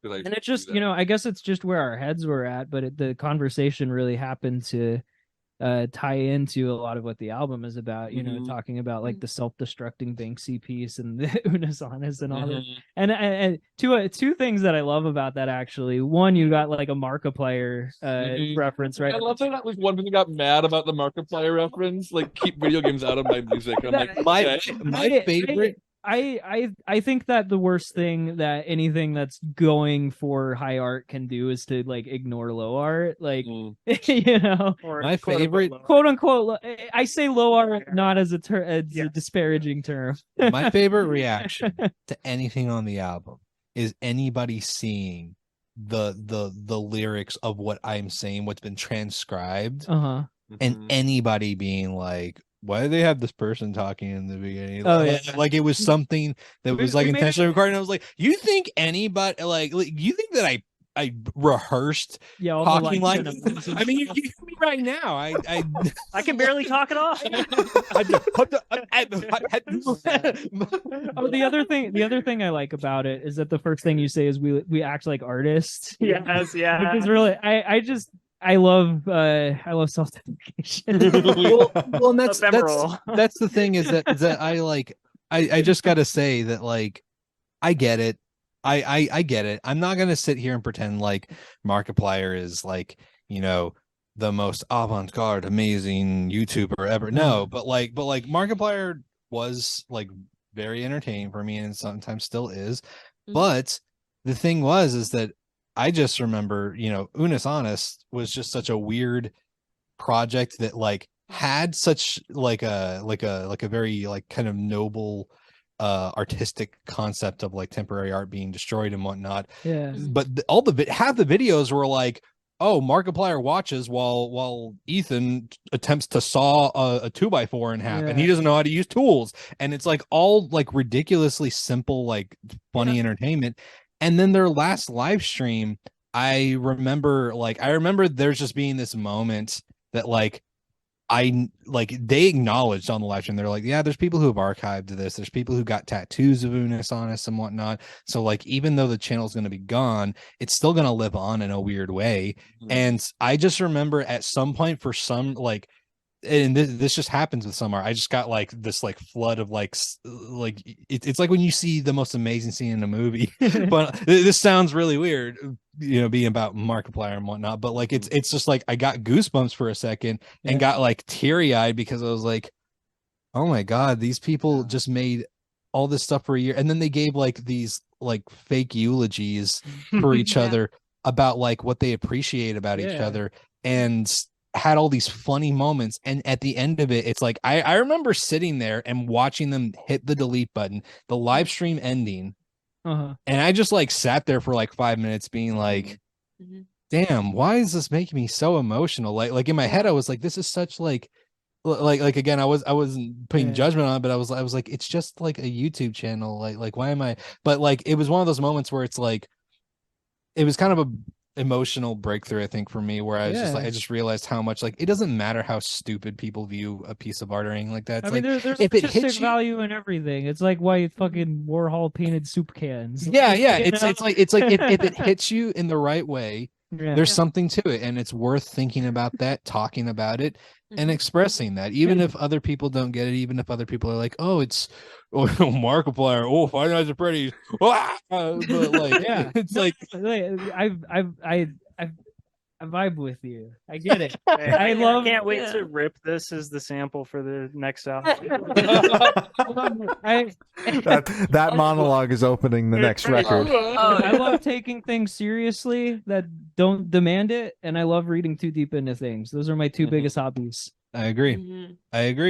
because I And it just, I guess it's just where our heads were at, but the conversation really happened to tie into a lot of what the album is about, talking about like the self-destructing Banksy piece and the Unus Annus and all that. And two things that I love about that, actually. One, you got like a Markiplier reference, right? I love that was one person got mad about the Markiplier reference, like keep video games out of my music. I'm like, my favorite. I think that the worst thing that anything that's going for high art can do is to like ignore low art, like or my favorite quote unquote. I say low art not as a a disparaging term. My favorite reaction to anything on the album is anybody seeing the lyrics of what I'm saying, what's been transcribed, and anybody being like, why do they have this person talking in the beginning? Like it was something that was like intentionally recorded. I was like, you think anybody like you think that I rehearsed talking like I mean, you hear me right now. I can barely talk it off. The other thing I like about it is that the first thing you say is we act like artists. Yes, yeah. Because really, I love self-deprecation. well, and that's the thing is that I just gotta say that like I get it. I get it. I'm not gonna sit here and pretend like Markiplier is like, the most avant-garde, amazing YouTuber ever. No, but Markiplier was like very entertaining for me and sometimes still is. But the thing is that I just remember, Unus Annus was just such a weird project that like had such like a very like kind of noble artistic concept of like temporary art being destroyed and whatnot. Yeah. But half the videos were like, oh, Markiplier watches while Ethan attempts to saw a 2x4 in half, and he doesn't know how to use tools, and it's like all like ridiculously simple, like funny entertainment. And then their last live stream, I remember there's just being this moment that they acknowledged on the live stream. They're like, yeah, there's people who have archived this. There's people who got tattoos of Unus Annus and whatnot. So like, even though the channel is going to be gone, it's still going to live on in a weird way. And I just remember at some point for some like, and this just happens with some art, I just got like this like flood of like it's like when you see the most amazing scene in a movie. But this sounds really weird, being about Markiplier and whatnot, but like it's just like I got goosebumps for a second and got like teary-eyed because I was like, oh my god, these people just made all this stuff for a year, and then they gave like these like fake eulogies for each other about like what they appreciate about each other, and had all these funny moments. And at the end of it, it's like I remember sitting there and watching them hit the delete button, the live stream ending, and I just like sat there for like 5 minutes being like, damn, why is this making me so emotional? Like in my head I was like, this is such like again, I wasn't putting judgment on it, but I was like, it's just like a YouTube channel, like why am I? But like it was one of those moments where it's like it was kind of a emotional breakthrough, I think, for me, where I was just like, I just realized how much like it doesn't matter how stupid people view a piece of art or anything like that. It's there's if it hits value in everything. It's like why fucking Warhol painted soup cans. It's like if it hits you in the right way, there's something to it, and it's worth thinking about that, talking about it, and expressing that, even if other people don't get it, even if other people are like, oh, it's Markiplier, oh, Five Nights at Freddy's, but like it's like I vibe with you. I get it. I can't wait to rip this as the sample for the next album. that monologue is opening the next record. I love taking things seriously that don't demand it, and I love reading too deep into things. Those are my two biggest hobbies. I agree. I agree.